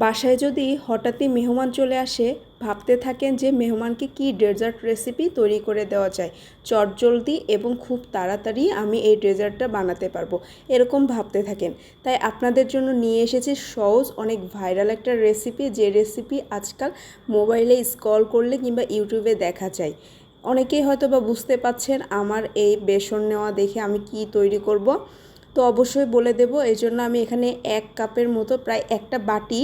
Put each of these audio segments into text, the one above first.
বাসায় যদি হঠাৎই মেহমান চলে আসে, ভাবতে থাকেন যে মেহমানকে কি ডেজার্ট রেসিপি তৈরি করে দেওয়া যায়, চটজলদি এবং খুব তাড়াতাড়ি আমি এই ডেজার্টটা বানাতে পারবো, এরকম ভাবতে থাকেন। তাই আপনাদের জন্য নিয়ে এসেছি সহজ অনেক ভাইরাল একটা রেসিপি, যে রেসিপি আজকাল মোবাইলে স্ক্রল করলে কিংবা ইউটিউবে দেখা যায়। অনেকেই হয়তো বা বুঝতে পাচ্ছেন আমার এই বেসন নেওয়া দেখে আমি কি তৈরি করব। তো অবশ্যই বলে দেব। এই জন্য আমি এখানে 1 কাপের মতো, প্রায় একটা বাটি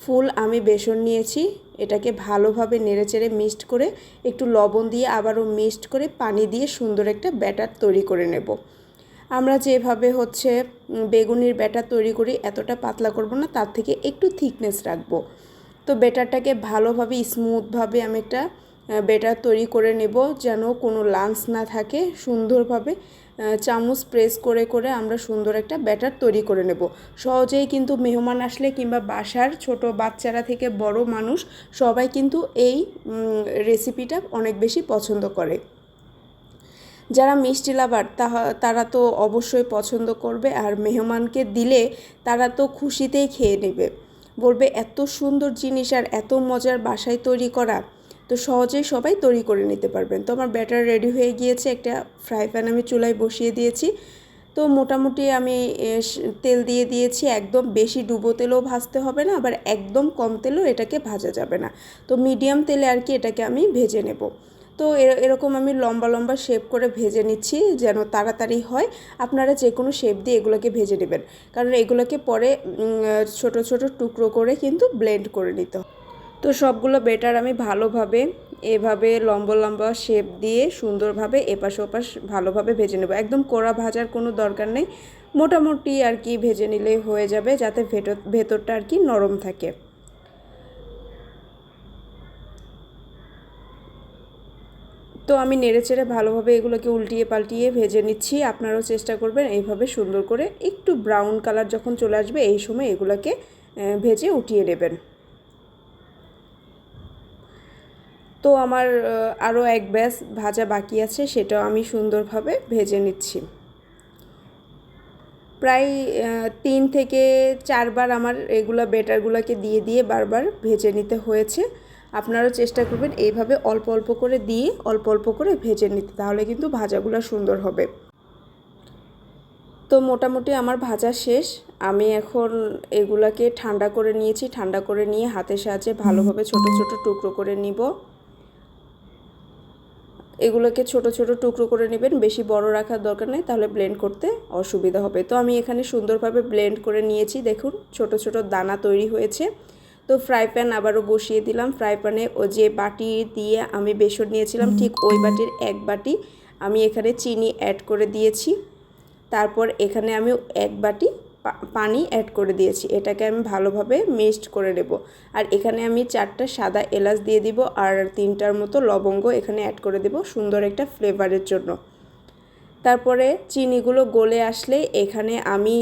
ফুল আমি বেসন নিয়েছি। এটাকে ভালোভাবে নেড়েচেড়ে মিক্সড করে একটু লবণ দিয়ে আবারও মিক্সড করে পানি দিয়ে সুন্দর একটা ব্যাটার তৈরি করে নেব। আমরা যেভাবে হচ্ছে বেগুনির ব্যাটার তৈরি করি, এতটা পাতলা করব না, তার থেকে একটু থিকনেস রাখবো। তো ব্যাটারটাকে ভালোভাবে স্মুথভাবে আমি একটা ব্যাটার তৈরি করে নেব, যেন কোনো লাম্পস না থাকে। সুন্দরভাবে চামচ প্রেস করে করে আমরা সুন্দর একটা ব্যাটার তৈরি করে নেব। সহজেই কিন্তু মেহমান আসলে কিংবা বাসার ছোট বাচ্চারা থেকে বড় মানুষ সবাই কিন্তু এই রেসিপিটা অনেক বেশি পছন্দ করে। যারা মিষ্টি লাভার তারা তো অবশ্যই পছন্দ করবে, আর মেহমানকে দিলে তারা তো খুশিতেই খেয়ে নেবে, বলবে এত সুন্দর জিনিস আর এত মজার বাসায় তৈরি করা। তো সহজেই সবাই তৈরি করে নিতে পারবেন। তো আমার ব্যাটার রেডি হয়ে গিয়েছে। একটা ফ্রাই প্যান আমি চুলায় বসিয়ে দিয়েছি। তো মোটামুটি আমি তেল দিয়ে দিয়েছি। একদম বেশি ডুবো তেলেও ভাজতে হবে না, আবার একদম কম তেলেও এটাকে ভাজা যাবে না। তো মিডিয়াম তেলে আর কি এটাকে আমি ভেজে নেব। তো এরকম আমি লম্বা লম্বা শেপ করে ভেজে নিচ্ছি, যেন তাড়াতাড়ি হয়। আপনারা যে কোনো শেপ দিয়ে এগুলোকে ভেজে নেবেন, কারণ এগুলোকে পরে ছোট ছোট টুকরো করে কিন্তু ব্লেন্ড করে নিতে হবে। তো সবগুলো ব্যাটার আমি ভালোভাবে এভাবে লম্বা লম্বা শেপ দিয়ে সুন্দরভাবে এপাশ ওপাশ ভালোভাবে ভেজে নেব। একদম কড়া ভাজার কোনো দরকার নেই, মোটামুটি আর কি ভেজে নিলেই হয়ে যাবে, যাতে ভেতরটা আর কি নরম থাকে। তো আমি নেড়েচেড়ে ভালোভাবে এগুলোকে উল্টিয়ে পাল্টিয়ে ভেজে নিচ্ছি। আপনারাও চেষ্টা করবেন এইভাবে সুন্দর করে। একটু ব্রাউন কালার যখন চলে আসবে, এই সময় এগুলোকে ভেজে উঠিয়ে নেবেন। তো আমার আরও এক ব্যাচ ভাজা বাকি আছে, সেটাও আমি সুন্দরভাবে ভেজে নিচ্ছি। প্রায় 3 থেকে 4 বার আমার এগুলো ব্যাটারগুলোকে দিয়ে দিয়ে বারবার ভেজে নিতে হয়েছে। আপনারাও চেষ্টা করবেন এইভাবে অল্প অল্প করে দিয়ে অল্প অল্প করে ভেজে নিতে, তাহলে কিন্তু ভাজাগুলো সুন্দর হবে। তো মোটামুটি আমার ভাজা শেষ। আমি এখন এগুলাকে ঠান্ডা করে নিয়েছি। ঠান্ডা করে নিয়ে হাতের সাহায্যে ভালোভাবে ছোট ছোট টুকরো করে নিব। এগুলোকে ছোট ছোট টুকরো করে নেবেন, বেশি বড় রাখার দরকার নেই, তাহলে ব্লেন্ড করতে অসুবিধা হবে। তো আমি এখানে সুন্দরভাবে ব্লেন্ড করে নিয়েছি। দেখুন ছোট ছোট দানা তৈরি হয়েছে। তো ফ্রাই প্যান আবারও বসিয়ে দিলাম। ফ্রাই প্যানে ও যে বাটি দিয়ে আমি বেসন নিয়েছিলাম, ঠিক ওই বাটির 1 বাটি আমি এখানে চিনি অ্যাড করে দিয়েছি। তারপর এখানে আমি 1 বাটি পানি অ্যাড করে দিয়েছি। এটাকে আমি ভালোভাবে মিক্সড করে নেব। আর এখানে আমি 4টা সাদা এলাচ দিয়ে দিব, আর 3টার মতো লবঙ্গ এখানে অ্যাড করে দেব সুন্দর একটা ফ্লেভারের জন্য। তারপরে চিনিগুলো গলে আসলে এখানে আমি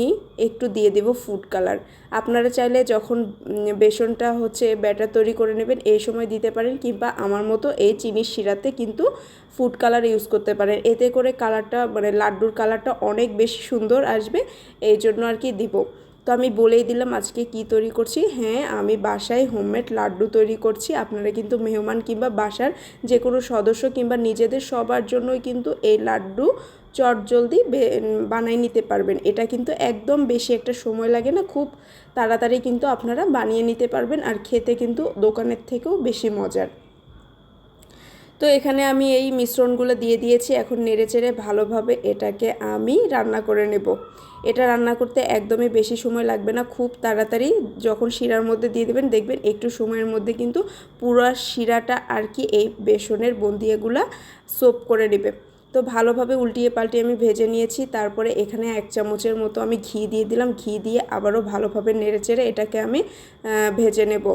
একটু দিয়ে দেব ফুড কালার। আপনারা চাইলে যখন বেসনটা হচ্ছে ব্যাটার তৈরি করে নেবেন এই সময় দিতে পারেন, কিংবা আমার মতো এই চিনির শিরাতে কিন্তু ফুড কালার ইউজ করতে পারেন। এতে করে কালারটা মানে লাড্ডুর কালারটা অনেক বেশি সুন্দর আসবে, এই জন্য আর কি দিব। তো আমি বলেই দিলাম আজকে কি তৈরি করছি। হ্যাঁ, আমি বাসায় হোমমেড লাড্ডু তৈরি করছি। আপনারা কিন্তু মেহমান কিংবা বাসার যে কোনো সদস্য কিংবা নিজেদের সবার জন্যই কিন্তু এই লাড্ডু চটজলদি বানিয়ে নিতে পারবেন। এটা কিন্তু একদম বেশি একটা সময় লাগে না, খুব তাড়াতাড়ি কিন্তু আপনারা বানিয়ে নিতে পারবেন, আর খেতে কিন্তু দোকানের থেকেও বেশি মজার। তো এখানে আমি এই মিশ্রণগুলো দিয়ে দিয়েছি। এখন নেড়েচেড়ে ভালোভাবে এটাকে আমি রান্না করে নেব। এটা রান্না করতে একদমই বেশি সময় লাগবে না, খুব তাড়াতাড়ি যখন শিরার মধ্যে দিয়ে দেবেন দেখবেন একটু সময়ের মধ্যে কিন্তু পুরো শিরাটা আর কি এই বেসনের বন্দিয়াগুলা সোপ করে নেবে। তো ভালোভাবে উল্টিয়ে পাল্টিয়ে আমি ভেজে নিয়েছি। তারপরে এখানে 1 চামচের মতো আমি ঘি দিয়ে দিলাম। ঘি দিয়ে আবারও ভালোভাবে নেড়েচেড়ে এটাকে আমি ভেজে নেব।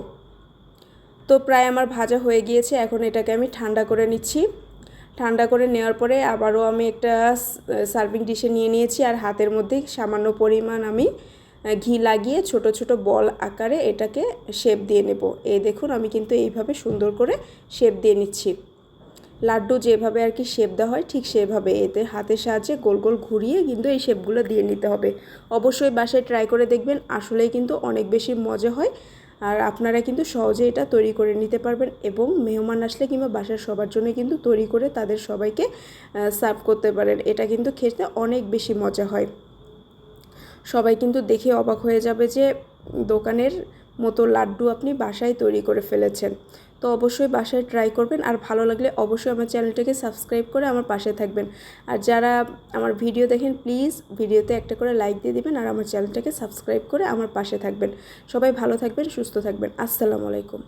তো প্রায় আমার ভাজা হয়ে গিয়েছে। এখন এটাকে আমি ঠান্ডা করে নিচ্ছি। ঠান্ডা করে নেওয়ার পরে আবারও আমি একটা সার্ভিং ডিশে নিয়ে নিয়েছি, আর হাতের মধ্যে সামান্য পরিমাণ আমি ঘি লাগিয়ে ছোট ছোট বল আকারে এটাকে শেপ দিয়ে নেব। এই দেখুন আমি কিন্তু এইভাবে সুন্দর করে শেপ দিয়ে নিচ্ছি। লাড্ডু যেভাবে আর কি শেপ দেওয়া হয় ঠিক সেভাবে এতে হাতের সাহায্যে গোল গোল ঘুরিয়ে কিন্তু এই শেপগুলো দিয়ে নিতে হবে। অবশ্যই বাসায় ট্রাই করে দেখবেন, আসলেই কিন্তু অনেক বেশি মজা হয়। আর আপনারা কিন্তু সহজে এটা তৈরি করে নিতে পারবেন এবং মেহমান আসলে কিংবা বাসার সবার জন্য কিন্তু তৈরি করে তাদের সবাইকে সার্ভ করতে পারেন। এটা কিন্তু খেতে অনেক বেশি মজা হয়। সবাই কিন্তু দেখে অবাক হয়ে যাবে যে দোকানের মতো লাড্ডু আপনি বাসায় তৈরি করে ফেলেছেন। তো অবশ্যই বাসায় ট্রাই করবেন, আর ভালো লাগলে অবশ্যই আমার চ্যানেলটাকে সাবস্ক্রাইব করে আমার পাশে থাকবেন। আর যারা আমার ভিডিও দেখেন প্লিজ ভিডিওতে একটা করে লাইক দিয়ে দিবেন আর আমার চ্যানেলটাকে সাবস্ক্রাইব করে আমার পাশে থাকবেন। সবাই ভালো থাকবেন, সুস্থ থাকবেন। আসসালামু আলাইকুম।